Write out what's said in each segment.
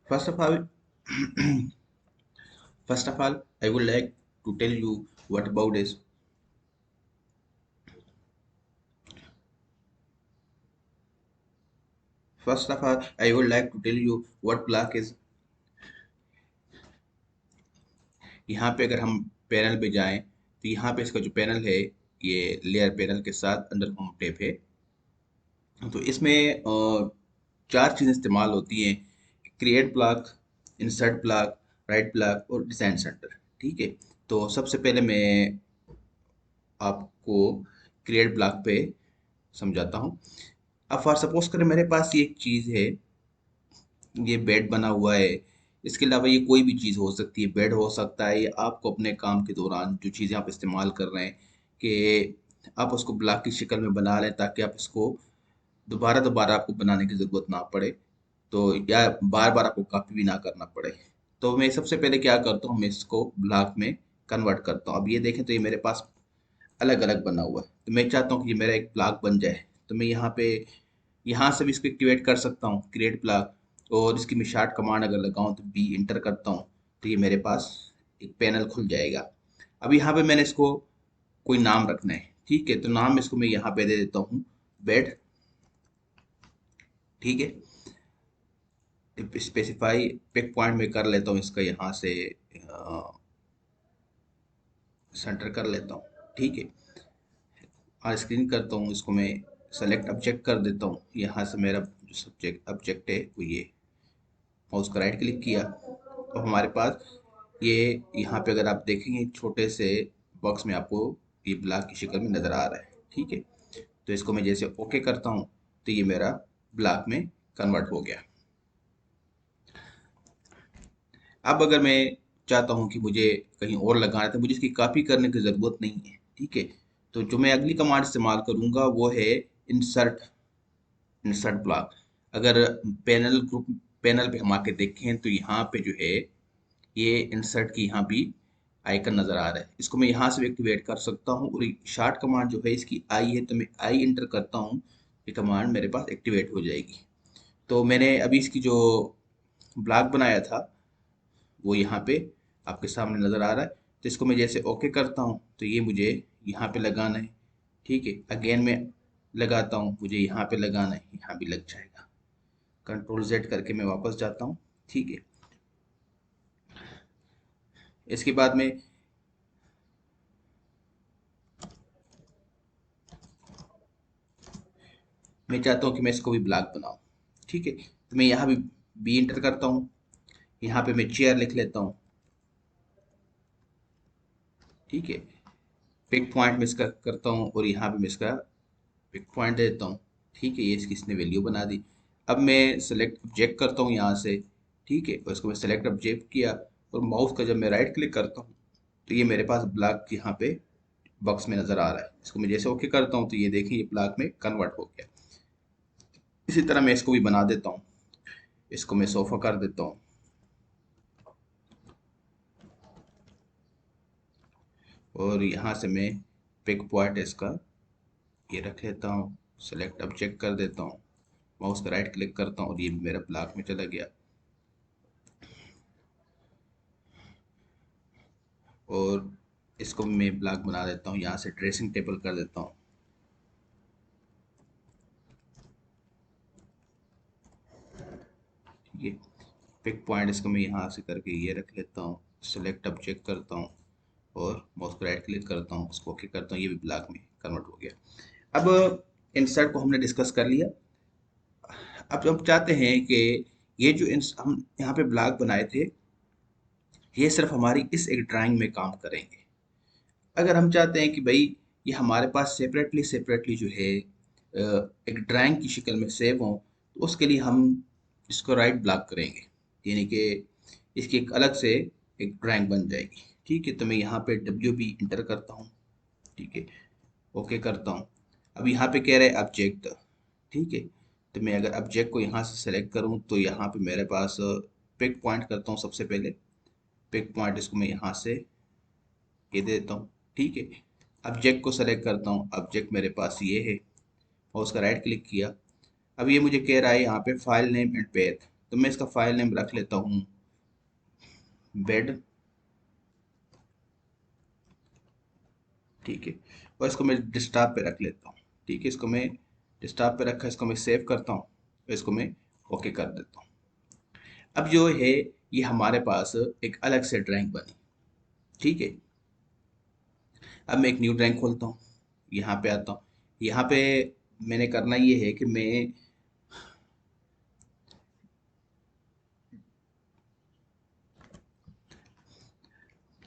First of all, first of all, I would like to tell you what about is. First of all, I would like to tell you what block is. यहाँ पे अगर हम panel पे जाएं तो यहाँ पे इसका जो पैनल है ये लेयर पैनल के साथ अंडर होम टेप है। तो इसमें चार चीज़ें इस्तेमाल होती हैं। Create block, insert block, right block और डिज़ाइन सेंटर। ठीक है। तो सबसे पहले मैं आपको क्रिएट ब्लॉक पे समझाता हूँ। अब फॉर सपोज करें मेरे पास ये एक चीज़ है, ये बेड बना हुआ है। इसके अलावा ये कोई भी चीज़ हो सकती है, बेड हो सकता है, या आपको अपने काम के दौरान जो चीज़ें आप इस्तेमाल कर रहे हैं कि आप उसको ब्लॉक की शक्ल में बना लें ताकि आप इसको दोबारा दोबारा आपको बनाने की ज़रूरत ना पड़े। तो या बार बार आपको कॉपी भी ना करना पड़े। तो मैं सबसे पहले क्या करता हूँ, मैं इसको ब्लॉक में कन्वर्ट करता हूँ। अब ये देखें तो ये मेरे पास अलग अलग बना हुआ है। तो मैं चाहता हूँ कि ये मेरा एक ब्लॉक बन जाए। तो मैं यहाँ पे यहाँ से भी इसको एक्टिवेट कर सकता हूँ, क्रिएट ब्लॉक। और इसकी मैं शार्ट कमांड अगर लगाऊँ तो बी इंटर करता हूँ तो ये मेरे पास एक पैनल खुल जाएगा। अब यहाँ पे मैंने इसको कोई नाम रखना है। ठीक है, तो नाम इसको मैं यहाँ पे दे देता हूँ बेड। ठीक है, स्पेसिफाई पिक पॉइंट में कर लेता हूँ इसका, यहाँ से सेंटर कर लेता हूँ। ठीक है, और स्क्रीन करता हूँ इसको मैं सेलेक्ट ऑब्जेक्ट कर देता हूँ। यहाँ से मेरा जो सब्जेक्ट ऑब्जेक्ट है वो ये, माउस का राइट क्लिक किया तो हमारे पास ये, यहाँ पे अगर आप देखेंगे एक छोटे से बॉक्स में आपको ये ब्लॉक की शक्ल में नज़र आ रहा है। ठीक है, तो इसको मैं जैसे ओके करता हूँ तो ये मेरा ब्लॉक में कन्वर्ट हो गया। अब अगर मैं चाहता हूँ कि मुझे कहीं और लगाना है तो मुझे इसकी कॉपी करने की ज़रूरत नहीं है। ठीक है, तो जो मैं अगली कमांड इस्तेमाल करूँगा वो है इंसर्ट, इंसर्ट ब्लॉक। अगर पैनल ग्रुप पैनल पे हम आके देखें तो यहाँ पे जो है ये इंसर्ट की यहाँ भी आइकन नज़र आ रहा है। इसको मैं यहाँ से भी एक्टिवेट कर सकता हूँ। और शार्ट कमांड जो है इसकी आई है, तो मैं आई इंटर करता हूँ, ये कमांड मेरे पास एक्टिवेट हो जाएगी। तो मैंने अभी इसकी जो ब्लॉक बनाया था वो यहाँ पे आपके सामने नज़र आ रहा है। तो इसको मैं जैसे ओके करता हूँ तो ये मुझे यहाँ पे लगाना है। ठीक है, अगेन मैं लगाता हूँ, मुझे यहाँ पे लगाना है, यहाँ भी लग जाएगा। कंट्रोल जेड करके मैं वापस जाता हूँ। ठीक है, इसके बाद में मैं चाहता हूँ कि मैं इसको भी ब्लॉक बनाऊँ। ठीक है, तो मैं यहाँ भी बी इंटर करता हूँ, यहाँ पे मैं चेयर लिख लेता हूँ। ठीक है, पिक पॉइंट में इसका करता हूँ और यहाँ पे मैं इसका पिक पॉइंट दे देता हूँ। ठीक है, ये इसकी इसने वैल्यू बना दी। अब मैं सेलेक्ट ऑब्जेक्ट करता हूँ यहाँ से। ठीक है, और इसको मैं सेलेक्ट ऑब्जेक्ट किया और माउस का जब मैं राइट क्लिक करता हूँ तो ये मेरे पास ब्लॉक यहाँ पे बॉक्स में नज़र आ रहा है। इसको मैं जैसे ओके करता हूँ तो ये देखिए ये ब्लॉक में कन्वर्ट हो गया। इसी तरह मैं इसको भी बना देता हूँ, इसको मैं सोफा कर देता हूँ। और यहाँ से मैं पिक पॉइंट इसका ये रख लेता हूँ, सेलेक्ट ऑब्जेक्ट कर देता हूँ, माउस का राइट क्लिक करता हूँ और ये मेरा ब्लॉक में चला गया। और इसको मैं ब्लॉक बना देता हूँ, यहाँ से ड्रेसिंग टेबल कर देता हूँ। ठीक है, पिक पॉइंट इसको मैं यहाँ से करके ये रख लेता हूँ, सेलेक्ट ऑब्जेक्ट करता हूँ और माउस को राइट क्लिक करता हूँ, उसको ओके करता हूँ, ये भी ब्लॉक में कन्वर्ट हो गया। अब इंसर्ट को हमने डिस्कस कर लिया। अब हम चाहते हैं कि ये जो हम यहाँ पे ब्लॉक बनाए थे ये सिर्फ हमारी इस एक ड्राइंग में काम करेंगे। अगर हम चाहते हैं कि भाई ये हमारे पास सेपरेटली सेपरेटली जो है एक ड्राइंग की शक्ल में सेव हो, तो उसके लिए हम इसको राइट ब्लॉक करेंगे, यानी कि इसकी एक अलग से एक ड्राइंग बन जाएगी। ठीक है, तो मैं यहाँ पे डब्ल्यू बी इंटर करता हूँ। ठीक है, ओके करता हूँ। अब यहाँ पे कह रहे हैं ऑब्जेक्ट। ठीक है, तो मैं अगर ऑब्जेक्ट को यहाँ से सेलेक्ट करूँ तो यहाँ पे मेरे पास पिक पॉइंट करता हूँ। सबसे पहले पिक पॉइंट इसको मैं यहाँ से ये दे देता हूँ। ठीक है, ऑब्जेक्ट को सेलेक्ट करता हूँ, ऑब्जेक्ट मेरे पास ये है और उसका राइट क्लिक किया। अब ये मुझे कह रहा है यहाँ पे फाइल नेम एंड पेथ, तो मैं इसका फाइल नेम रख लेता हूँ बेड, ठीक है। और इसको मैं डेस्कटॉप पे रख लेता हूँ, ठीक है। इसको मैं डेस्कटॉप पे रखा, इसको मैं सेव करता हूँ, इसको मैं ओके कर देता हूँ। अब जो है ये हमारे पास एक अलग से ड्राइंग बनी, ठीक है। अब मैं एक न्यू ड्राइंग खोलता हूँ, यहाँ पे आता हूँ। यहाँ पे मैंने करना ये है कि मैं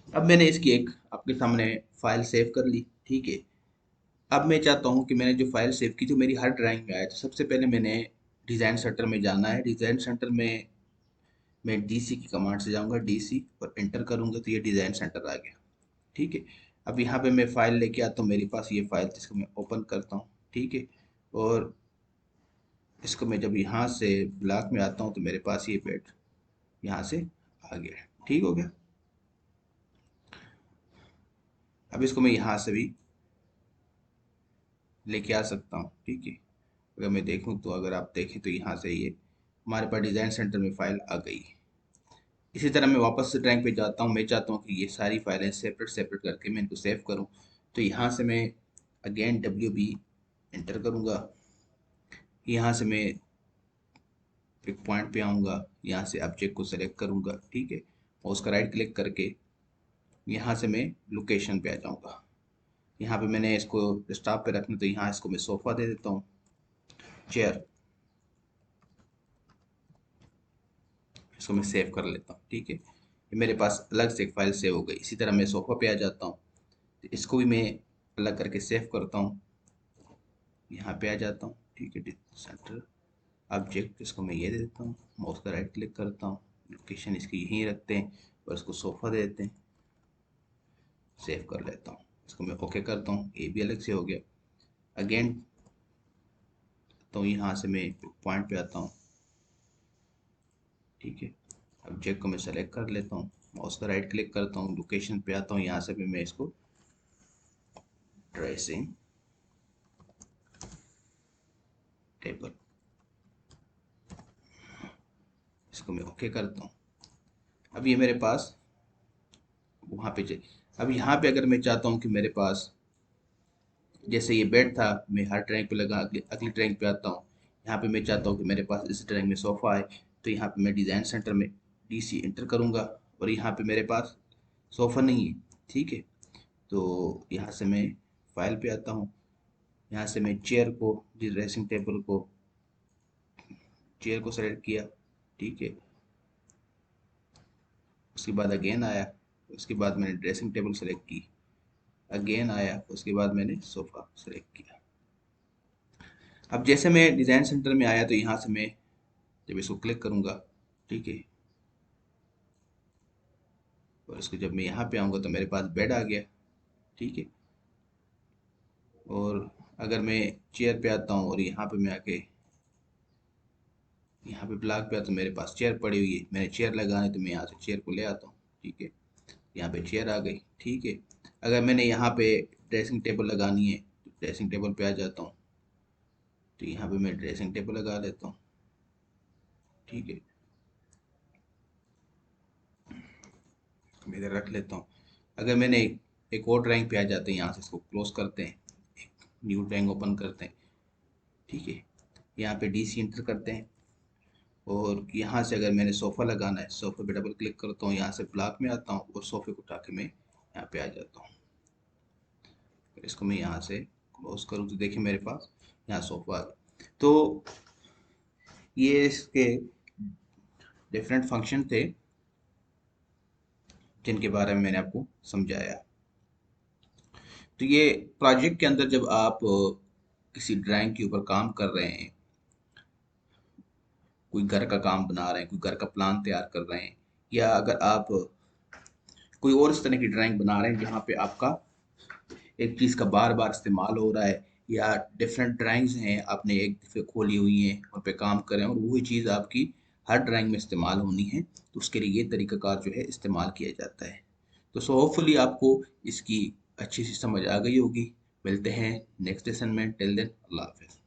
अब मैंने इसकी एक आपके सामने फाइल सेव कर ली, ठीक है। अब मैं चाहता हूँ कि मैंने जो फाइल सेव की, जो मेरी हर ड्राइंग में आए, तो सबसे पहले मैंने डिज़ाइन सेंटर में जाना है। डिज़ाइन सेंटर में मैं डीसी की कमांड से जाऊँगा, डीसी और एंटर करूँगा, तो ये डिज़ाइन सेंटर आ गया, ठीक है। अब यहाँ पे मैं फाइल लेके आता हूँ, मेरे पास ये फाइल, जिसको मैं ओपन करता हूँ, ठीक है। और इसको मैं जब यहाँ से ब्लॉक में आता हूँ तो मेरे पास ये पेज यहाँ से आ गया, ठीक हो गया। अब इसको मैं यहाँ से भी लेके आ सकता हूँ, ठीक है। अगर मैं देखूँ तो अगर आप देखें तो यहाँ से ये हमारे पास डिज़ाइन सेंटर में फाइल आ गई। इसी तरह मैं वापस से ड्राइंग पे जाता हूँ, मैं चाहता हूँ कि ये सारी फाइलें सेपरेट सेपरेट करके मैं इनको सेव करूँ। तो यहाँ से मैं अगेन WB एंटर करूँगा, यहाँ से मैं एक पॉइंट पे आऊँगा, यहाँ से ऑब्जेक्ट को सेलेक्ट करूँगा, ठीक है। और उसका राइट क्लिक करके यहाँ से मैं लोकेशन पे आ जाऊँगा। यहाँ पे मैंने इसको स्टॉप पे रखना, तो यहाँ इसको मैं सोफ़ा दे देता हूँ, चेयर, इसको मैं सेव कर लेता हूँ, ठीक है। ये मेरे पास अलग से एक फाइल सेव हो गई। इसी तरह मैं सोफ़ा पे आ जाता हूँ, तो इसको भी मैं अलग करके सेव करता हूँ, यहाँ पे आ जाता हूँ, ठीक है। सेंटर ऑब्जेक्ट, इसको मैं ये दे देता हूँ, माउस का राइट क्लिक करता हूँ, लोकेशन इसकी यहीं रखते हैं और इसको सोफ़ा दे देते हैं, सेव कर लेता हूँ, इसको मैं ओके करता हूँ, ये भी अलग से हो गया। अगेन तो यहाँ से मैं पॉइंट पे आता हूँ, ठीक है। ऑब्जेक्ट को मैं सेलेक्ट कर लेता हूँ, माउस का राइट क्लिक करता हूँ, लोकेशन पे आता हूँ, यहाँ से भी मैं इसको ड्रेसिंग टेबल, इसको मैं ओके करता हूँ। अब ये मेरे पास वहाँ पे चाहिए। अब यहाँ पे अगर मैं चाहता हूँ कि मेरे पास जैसे ये बेड था, मैं हर ड्राइंग पे लगा, अगली अगली ड्राइंग पे आता हूँ, यहाँ पे मैं चाहता हूँ कि मेरे पास इस ड्राइंग में सोफ़ा है, तो यहाँ पे मैं डिज़ाइन सेंटर में DC एंटर करूँगा और यहाँ पे मेरे पास सोफ़ा नहीं है, ठीक है। तो यहाँ से मैं फाइल पे आता हूँ, यहाँ से मैं चेयर को, ड्रेसिंग टेबल को, चेयर को सेलेक्ट किया, ठीक है। उसके बाद अगेन आया, उसके बाद मैंने ड्रेसिंग टेबल सेलेक्ट की, अगेन आया, उसके बाद मैंने सोफ़ा सेलेक्ट किया। अब जैसे मैं डिज़ाइन सेंटर में आया, तो यहाँ से मैं जब इसको क्लिक करूँगा, ठीक है, और इसको जब मैं यहाँ पे आऊँगा तो मेरे पास बेड आ गया, ठीक है। और अगर मैं चेयर पे आता हूँ और यहाँ पे मैं आके यहाँ पे ब्लॉक पे आता हूँ, मेरे पास चेयर पड़ी हुई है, मैंने चेयर लगाना है, तो मैं यहाँ से चेयर को ले आता हूँ, ठीक है। यहाँ पे चेयर आ गई, ठीक है। अगर मैंने यहाँ पे ड्रेसिंग टेबल लगानी है, तो ड्रेसिंग टेबल पे आ जाता हूँ, तो यहाँ पे मैं ड्रेसिंग टेबल लगा लेता हूँ, ठीक है। मैं इधर रख लेता हूँ। अगर मैंने एक और ड्राइंग पे आ जाते हैं, यहाँ से इसको क्लोज करते हैं, एक न्यू ड्राइंग ओपन करते हैं, ठीक है। यहाँ पे DC एंटर करते हैं और यहाँ से अगर मैंने सोफ़ा लगाना है, सोफ़े पे डबल क्लिक करता हूँ, यहाँ से ब्लॉक में आता हूँ और सोफ़े को उठा के मैं यहाँ पे आ जाता हूँ। फिर इसको मैं यहाँ से क्लोज करूँ तो देखिए मेरे पास यहाँ सोफ़ा आ गया। तो ये इसके डिफरेंट फंक्शन थे जिनके बारे में मैंने आपको समझाया। तो ये प्रोजेक्ट के अंदर जब आप किसी ड्राइंग के ऊपर काम कर रहे हैं, कोई घर का काम बना रहे हैं, कोई घर का प्लान तैयार कर रहे हैं, या अगर आप कोई और इस तरह की ड्राइंग बना रहे हैं जहाँ पे आपका एक चीज़ का बार बार इस्तेमाल हो रहा है, या डिफरेंट ड्राइंग्स हैं आपने एक दफ़े खोली हुई हैं, उन पे काम कर रहे हैं और वही चीज़ आपकी हर ड्राइंग में इस्तेमाल होनी है, तो उसके लिए ये तरीक़ाकार जो है इस्तेमाल किया जाता है। तो सो होपफुली आपको इसकी अच्छी सी समझ आ गई होगी। मिलते हैं नेक्स्ट लेसन में, टिल देन अल्लाह हाफ़िज़।